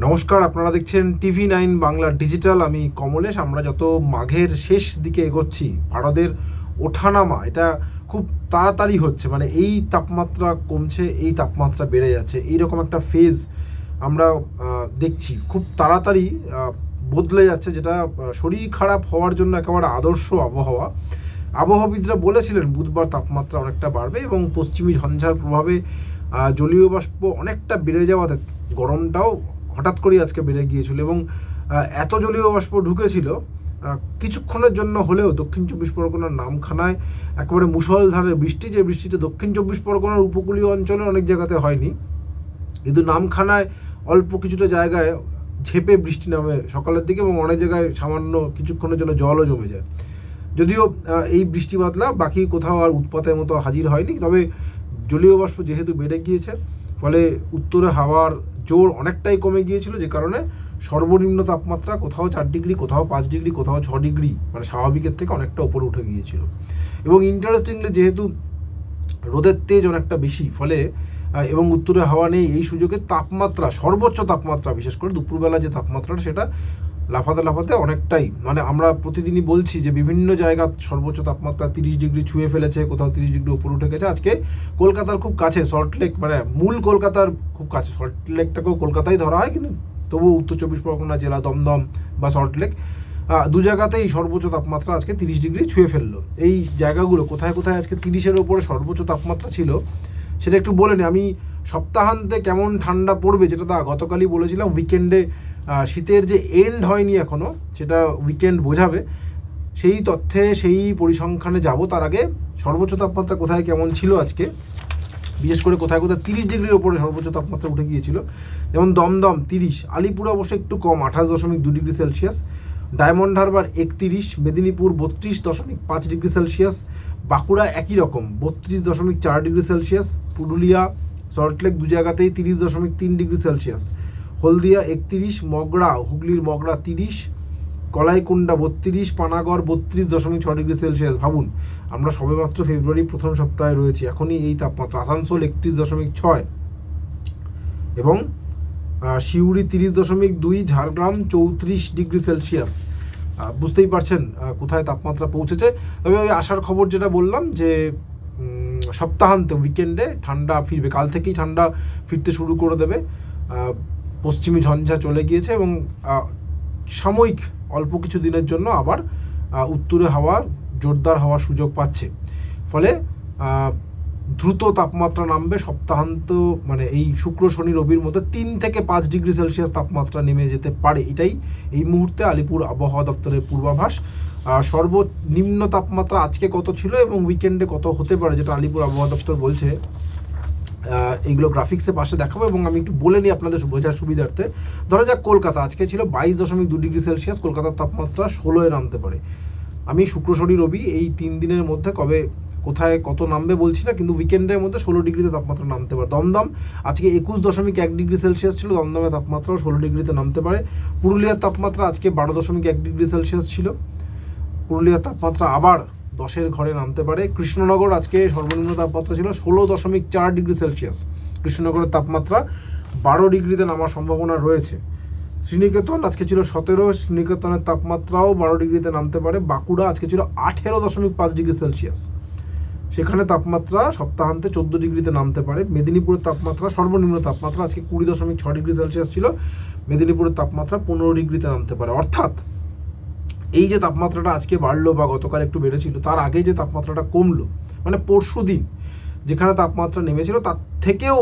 নমস্কার, আপনারা দেখছেন TV9 বাংলা ডিজিটাল। আমি কমলেশ। আমরা যত মাঘের শেষ দিকে এগোচ্ছি, ভারতের ওঠানামা এটা খুব তাড়াতাড়ি হচ্ছে। মানে এই তাপমাত্রা কমছে, এই তাপমাত্রা বেড়ে যাচ্ছে, এইরকম একটা ফেজ আমরা দেখছি। খুব তাড়াতাড়ি বদলে যাচ্ছে, যেটা শরীর খারাপ হওয়ার জন্য একেবারে আদর্শ আবহাওয়া। আবহাওয়াবিদরা বলেছিলেন বুধবার তাপমাত্রা অনেকটা বাড়বে এবং পশ্চিমী ঝঞ্ঝার প্রভাবে জলীয় বাষ্প অনেকটা বেড়ে যাওয়াতে গরমটাও হঠাৎ করেই আজকে বেড়ে গিয়েছিল এবং এত জলীয় বাষ্প ঢুকেছিল কিছুক্ষণের জন্য হলেও দক্ষিণ চব্বিশ পরগনার নামখানায় একেবারে মুষলধারে বৃষ্টি, যে বৃষ্টিতে দক্ষিণ চব্বিশ পরগনার উপকূলীয় অঞ্চলে অনেক জায়গাতে হয়নি, কিন্তু নামখানায় অল্প কিছুটা জায়গায় ঝেপে বৃষ্টি নামে সকালের দিকে এবং অনেক জায়গায় সামান্য কিছুক্ষণের জন্য জলও জমে যায়। যদিও এই বৃষ্টি বাদলা বাকি কোথাও আর উৎপাতের মতো হাজির হয়নি, তবে জলীয় বাষ্প যেহেতু বেড়ে গিয়েছে ফলে উত্তরে হাওয়ার জোর অনেকটাই কমে গিয়েছিল, যে কারণে সর্বনিম্ন তাপমাত্রা কোথাও 4 ডিগ্রি, কোথাও 5 ডিগ্রি, কোথাও 6 ডিগ্রি, মানে স্বাভাবিকের থেকে অনেকটা উপরে উঠে গিয়েছিল। এবং ইন্টারেস্টিংলি যেহেতু রোদের তেজ অনেকটা বেশি ফলে এবং উত্তরে হাওয়া নেই, এই সুযোগে তাপমাত্রা, সর্বোচ্চ তাপমাত্রা বিশেষ করে দুপুরবেলা যে তাপমাত্রাটা সেটা লাফাতে অনেকটাই, মানে আমরা প্রতিদিনই বলছি যে বিভিন্ন জায়গা সর্বোচ্চ তাপমাত্রা 30 ডিগ্রি ছুঁয়ে ফেলেছে, কোথাও 30 ডিগ্রি উপরে উঠে গেছে। আজকে কলকাতার খুব কাছে সল্টলেক, মানে মূল কলকাতার খুব কাছে, সল্টলেকটাকেও কলকাতায় ধরা হয় কিন্তু তবু উত্তর চব্বিশ পরগনা জেলা দমদম বা সল্টলেক দু জায়গাতেই সর্বোচ্চ তাপমাত্রা আজকে 30 ডিগ্রি ছুঁয়ে ফেললো। এই জায়গাগুলো কোথায় কোথায় আজকে 30-এর ওপরে সর্বোচ্চ তাপমাত্রা ছিল সেটা একটু বলে নিই। আমি সপ্তাহান্তে কেমন ঠান্ডা পড়বে যেটা গতকালই বলেছিলাম, উইকেন্ডে শীতের যে এন্ড হয়নি এখনও, সেটা উইকেন্ড বোঝাবে, সেই তথ্যে সেই পরিসংখ্যানে যাব। তার আগে সর্বোচ্চ তাপমাত্রা কোথায় কেমন ছিল আজকে, বিশেষ করে কোথায় কোথায় 30 ডিগ্রির ওপরে সর্বোচ্চ তাপমাত্রা উঠে গিয়েছিল। যেমন দমদম 30, আলিপুর অবশ্য একটু কম 28.2 degree Celsius, diamond Harbour 31, Medinipur 32.5 degree Celsius, Bankura একই রকম 32.4 ডিগ্রি সেলসিয়াস, পুরুলিয়া সল্টলেক দু জায়গাতেই 30.3 ডিগ্রি সেলসিয়াস, হলদিয়া 31, মগরা হুগলির মগরা 30, কলাইকুণ্ডা 32, পানাগড় 32.6 ডিগ্রি সেলসিয়াস। ভাবুন, আমরা সবেমাত্র ফেব্রুয়ারি প্রথম সপ্তাহে রয়েছি, এখনই এই তাপমাত্রা। আসানসোল 31.6 এবং সিউড়ি 30.2, ঝাড়গ্রাম 34 ডিগ্রি সেলসিয়াস। বুঝতেই পারছেন কোথায় তাপমাত্রা পৌঁছেছে। তবে ওই আসার খবর যেটা বললাম যে সপ্তাহান্তে উইকেন্ডে ঠান্ডা ফিরবে, কাল থেকেই ঠান্ডা ফিরতে শুরু করে দেবে। পশ্চিমী ঝঞ্ঝা চলে গিয়েছে এবং সাময়িক অল্প কিছু দিনের জন্য আবার উত্তরে হাওয়া জোরদার হওয়ার সুযোগ পাচ্ছে, ফলে দ্রুত তাপমাত্রা নামবে সপ্তাহান্ত, মানে এই শুক্র শনি রবির মধ্যে 3 থেকে 5 ডিগ্রি সেলসিয়াস তাপমাত্রা নেমে যেতে পারে। এটাই এই মুহূর্তে আলিপুর আবহাওয়া দপ্তরের পূর্বাভাস। সর্বনিম্ন তাপমাত্রা আজকে কত ছিল এবং উইকেন্ডে কত হতে পারে যেটা আলিপুর আবহাওয়া দপ্তর বলছে, এইগুলো গ্রাফিক্সে পাশে দেখাবো এবং আমি একটু বলে নিই আপনাদের বোঝার সুবিধার্থে। ধরা যাক কলকাতা আজকে ছিল 22.2 ডিগ্রি সেলসিয়াস, কলকাতার তাপমাত্রা 16-এ নামতে পারে। আমি শুক্র শনি রবি এই 3 দিনের মধ্যে কবে কোথায় কত নামবে বলছি না, কিন্তু উইকেন্ডের মধ্যে 16 ডিগ্রিতে তাপমাত্রা নামতে পারে। দমদম আজকে 21.1 ডিগ্রি সেলসিয়াস ছিল, দমদমের তাপমাত্রাও 16 ডিগ্রিতে নামতে পারে। পুরুলিয়ার তাপমাত্রা আজকে 12.1 ডিগ্রি সেলসিয়াস ছিল, পুরুলিয়ার তাপমাত্রা আবার 10-এর ঘরে নামতে পারে। কৃষ্ণনগর আজকে সর্বনিম্ন তাপমাত্রা ছিল 16.4 ডিগ্রি সেলসিয়াস, কৃষ্ণনগরের তাপমাত্রা 12 ডিগ্রিতে নামার সম্ভাবনা রয়েছে। শ্রীনিকেতন আজকে ছিল 17, শ্রীনিকেতনের তাপমাত্রাও 12 ডিগ্রিতে নামতে পারে। বাঁকুড়া আজকে ছিল 18.5 ডিগ্রি সেলসিয়াস, সেখানে তাপমাত্রা সপ্তাহান্তে 14 ডিগ্রিতে নামতে পারে। মেদিনীপুরের তাপমাত্রা সর্বনিম্ন তাপমাত্রা আজকে 20.6 ডিগ্রি সেলসিয়াস ছিল, মেদিনীপুরের তাপমাত্রা 15 ডিগ্রিতে নামতে পারে। অর্থাৎ এই যে তাপমাত্রাটা আজকে বাড়লো বা গতকাল একটু বেড়েছিল, তার আগে যে তাপমাত্রাটা কমলো, মানে পরশু দিন যেখানে তাপমাত্রা নেমেছিল তার থেকেও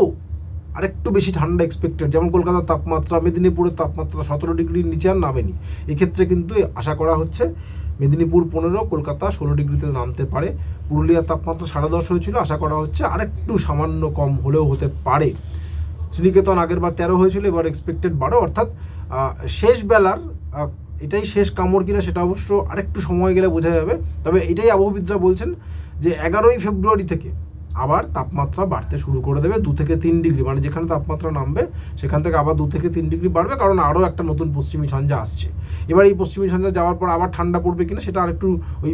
আরেকটু বেশি ঠান্ডা এক্সপেক্টেড। যেমন কলকাতার তাপমাত্রা, মেদিনীপুরের তাপমাত্রা 17 ডিগ্রির নিচে আর নামেনি, এক্ষেত্রে কিন্তু আশা করা হচ্ছে মেদিনীপুর 15, কলকাতা 16 ডিগ্রিতে নামতে পারে। পুরুলিয়ার তাপমাত্রা 10.5 হয়েছিল, আশা করা হচ্ছে আরেকটু সামান্য কম হলেও হতে পারে। শ্রীনিকেতন আগের বার 13 হয়েছিল, এবার এক্সপেক্টেড 12। অর্থাৎ শেষ বেলার এটাই শেষ কামড় কিনা সেটা অবশ্য আরেকটু সময় গেলে বোঝা যাবে। তবে এটাই আবহাওয়াবিদরা বলছেন যে 11ই ফেব্রুয়ারি থেকে আবার তাপমাত্রা বাড়তে শুরু করে দেবে 2 থেকে 3 ডিগ্রি, মানে যেখানে তাপমাত্রা নামবে সেখান থেকে আবার 2 থেকে 3 ডিগ্রি বাড়বে, কারণ আরও একটা নতুন পশ্চিমী ঝঞ্ঝা আসছে। এবার এই পশ্চিমী ঝঞ্ঝা যাওয়ার পর আবার ঠান্ডা পড়বে কিনা সেটা আরেকটু ওই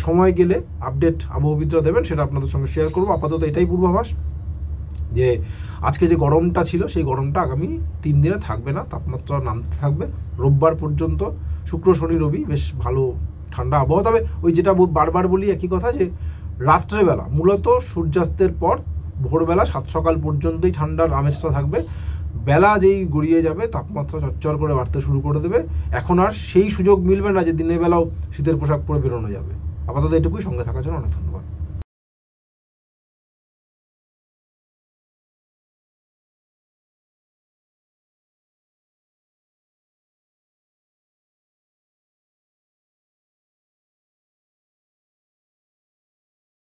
সময় গেলে আপডেট আবহাওয়াবিদরা দেবেন, সেটা আপনাদের সঙ্গে শেয়ার করবো। আপাতত এটাই পূর্বাভাস। যে আজকে যে গরমটা ছিল সেই গরমটা আগামী 3 দিনে থাকবে না, তাপমাত্রা নামতে থাকবে। রোববার পর্যন্ত, শুক্র শনি রবি বেশ ভালো ঠান্ডা আবহাওয়া। তবে ওই যেটা বারবার বলি একই কথা, যে রাত্রেবেলা মূলত সূর্যাস্তের পর ভোরবেলা 7 সকাল পর্যন্তই ঠান্ডার আমেজটা থাকবে। বেলা যেই গড়িয়ে যাবে তাপমাত্রা চচ্চর করে বাড়তে শুরু করে দেবে। এখন আর সেই সুযোগ মিলবে না যে দিনের বেলাও শীতের পোশাক পরে বেরোনো যাবে। আপাতত এটুকুই, সঙ্গে থাকার জন্য অনেক ধন্যবাদ।